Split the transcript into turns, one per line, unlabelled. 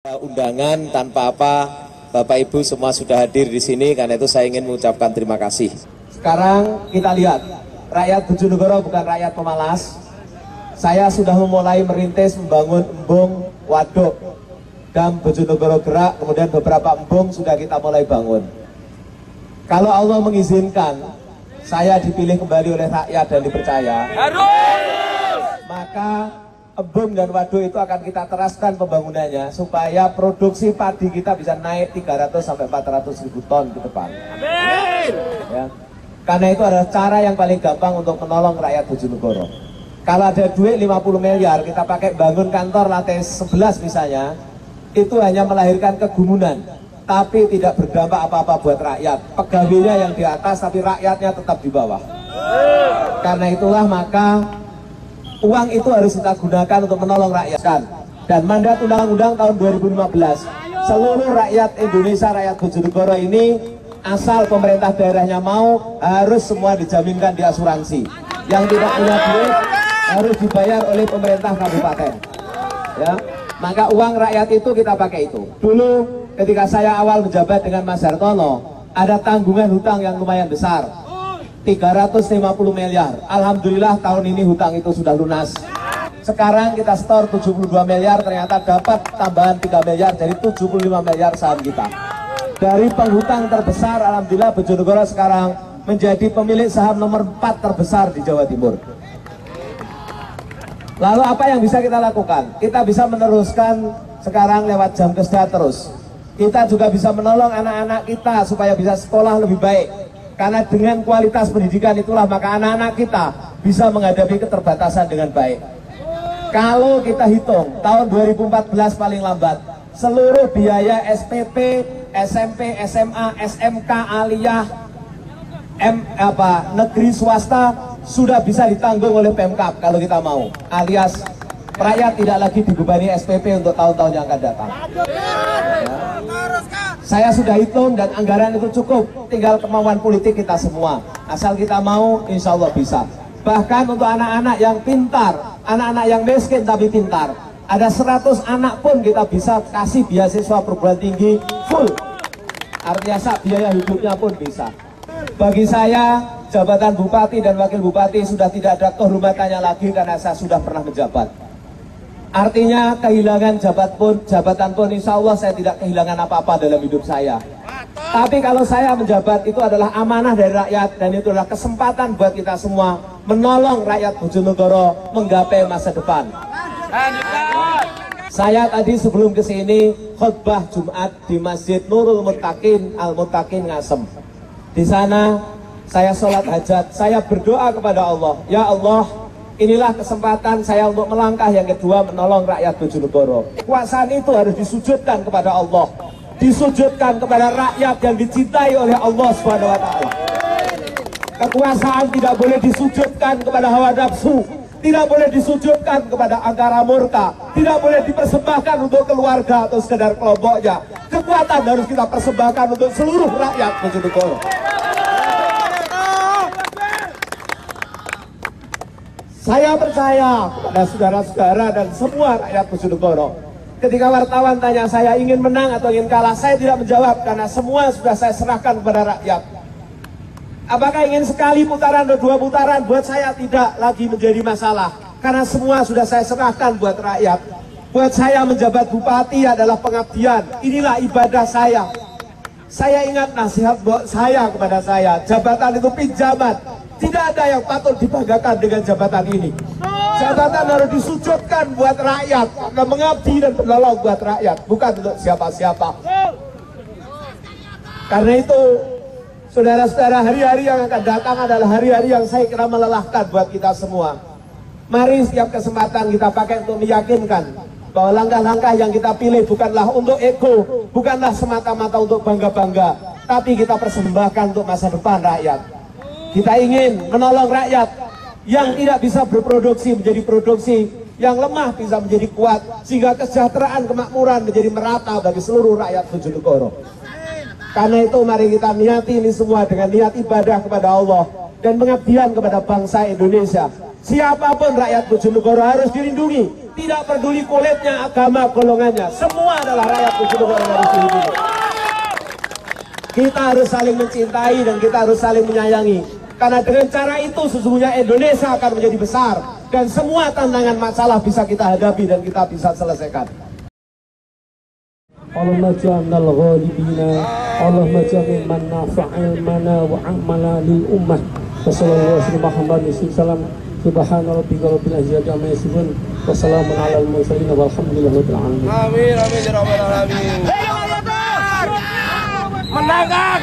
Undangan tanpa apa, Bapak Ibu semua sudah hadir di sini, karena itu saya ingin mengucapkan terima kasih. Sekarang kita lihat, rakyat Bojonegoro bukan rakyat pemalas. Saya sudah memulai merintis membangun embung waduk Dam Bojonegoro Gerak, kemudian beberapa embung sudah kita mulai bangun. Kalau Allah mengizinkan saya dipilih kembali oleh rakyat dan dipercaya, maka embung dan waduk itu akan kita teraskan pembangunannya supaya produksi padi kita bisa naik 300 sampai 400 ribu ton ke depan. Amin. Ya. Karena itu adalah cara yang paling gampang untuk menolong rakyat Bojonegoro. Kalau ada duit 50 miliar kita pakai bangun kantor lantai 11 misalnya, itu hanya melahirkan kegumunan, tapi tidak berdampak apa-apa buat rakyat. Pegawainya yang di atas tapi rakyatnya tetap di bawah. Karena itulah maka uang itu harus kita gunakan untuk menolong rakyat. Dan mandat undang-undang tahun 2015, seluruh rakyat Indonesia, rakyat Bojonegoro ini, asal pemerintah daerahnya mau, harus semua dijaminkan di asuransi. Yang tidak punya duit harus dibayar oleh pemerintah kabupaten. Ya, maka uang rakyat itu kita pakai itu. Dulu ketika saya awal menjabat dengan Mas Hartono, ada tanggungan hutang yang lumayan besar, 350 miliar. Alhamdulillah tahun ini hutang itu sudah lunas. Sekarang kita store 72 miliar, ternyata dapat tambahan 3 miliar, jadi 75 miliar saham kita. Dari penghutang terbesar, alhamdulillah Bojonegoro sekarang menjadi pemilik saham nomor 4 terbesar di Jawa Timur. Lalu apa yang bisa kita lakukan? Kita bisa meneruskan sekarang lewat jam keseda terus. Kita juga bisa menolong anak-anak kita supaya bisa sekolah lebih baik. Karena dengan kualitas pendidikan itulah maka anak-anak kita bisa menghadapi keterbatasan dengan baik. Kalau kita hitung tahun 2014 paling lambat, seluruh biaya SPP, SMP, SMA, SMK, aliyah, negeri swasta sudah bisa ditanggung oleh Pemkab kalau kita mau. Alias rakyat tidak lagi dibebani SPP untuk tahun-tahun yang akan datang. Ya. Saya sudah hitung dan anggaran itu cukup, tinggal kemauan politik kita semua. Asal kita mau, insya Allah bisa. Bahkan untuk anak-anak yang pintar, anak-anak yang miskin tapi pintar, ada 100 anak pun kita bisa kasih beasiswa perguruan tinggi full. Artinya biaya hidupnya pun bisa. Bagi saya, jabatan bupati dan wakil bupati sudah tidak ada kehormatannya lagi karena saya sudah pernah menjabat. Artinya kehilangan jabatan pun insya Allah saya tidak kehilangan apa-apa dalam hidup saya. Tapi kalau saya menjabat itu adalah amanah dari rakyat dan itu adalah kesempatan buat kita semua menolong rakyat Bojonegoro menggapai masa depan. Saya tadi sebelum ke sini khutbah Jumat di Masjid Nurul Muttaqin Al-Muttaqin Ngasem. Di sana saya sholat hajat, saya berdoa kepada Allah, ya Allah, inilah kesempatan saya untuk melangkah yang kedua menolong rakyat Bojonegoro. Kekuasaan itu harus disujudkan kepada Allah, disujudkan kepada rakyat yang dicintai oleh Allah SWT. Kekuasaan tidak boleh disujudkan kepada hawa nafsu, tidak boleh disujudkan kepada angkara murka, tidak boleh dipersembahkan untuk keluarga atau sekedar kelompoknya. Kekuatan harus kita persembahkan untuk seluruh rakyat Bojonegoro. Saya percaya kepada saudara-saudara dan semua rakyat Bojonegoro. Ketika wartawan tanya saya ingin menang atau ingin kalah, saya tidak menjawab karena semua sudah saya serahkan kepada rakyat. Apakah ingin sekali putaran atau 2 putaran, buat saya tidak lagi menjadi masalah. Karena semua sudah saya serahkan buat rakyat. Buat saya menjabat bupati adalah pengabdian, inilah ibadah saya. Saya ingat nasihat buat saya kepada saya, jabatan itu pinjaman. Tidak ada yang patut dibanggakan dengan jabatan ini. Jabatan harus disujudkan buat rakyat, karena mengabdi dan menolong buat rakyat, bukan untuk siapa-siapa. Karena itu, saudara-saudara, hari-hari yang akan datang adalah hari-hari yang saya kira melelahkan buat kita semua. Mari setiap kesempatan kita pakai untuk meyakinkan bahwa langkah-langkah yang kita pilih bukanlah untuk ego, bukanlah semata-mata untuk bangga-bangga, tapi kita persembahkan untuk masa depan rakyat. Kita ingin menolong rakyat yang tidak bisa berproduksi menjadi produksi, yang lemah bisa menjadi kuat, sehingga kesejahteraan kemakmuran menjadi merata bagi seluruh rakyat Bojonegoro. Karena itu mari kita niati ini semua dengan niat ibadah kepada Allah dan pengabdian kepada bangsa Indonesia.
Siapapun rakyat Bojonegoro harus dilindungi. Tidak peduli kulitnya, agama, golongannya. Semua adalah rakyat Bojonegoro yang harus dilindungi. Kita harus saling mencintai dan kita harus saling menyayangi. Karena dengan cara itu sesungguhnya Indonesia akan menjadi besar. Dan semua tantangan masalah bisa kita hadapi dan kita bisa selesaikan.
Allahumma ja'alnal ghalibina, Allahumma ja'al man nafa'al mana wa amala lil ummah. Wassallallahu alaihi Muhammad sallam. Subhana rabbika rabbil izzati amma yasifun. Wassalamun alal mursalin walhamdulillahi rabbil alamin.
Amin amin ya rabbal alamin. Menangkan.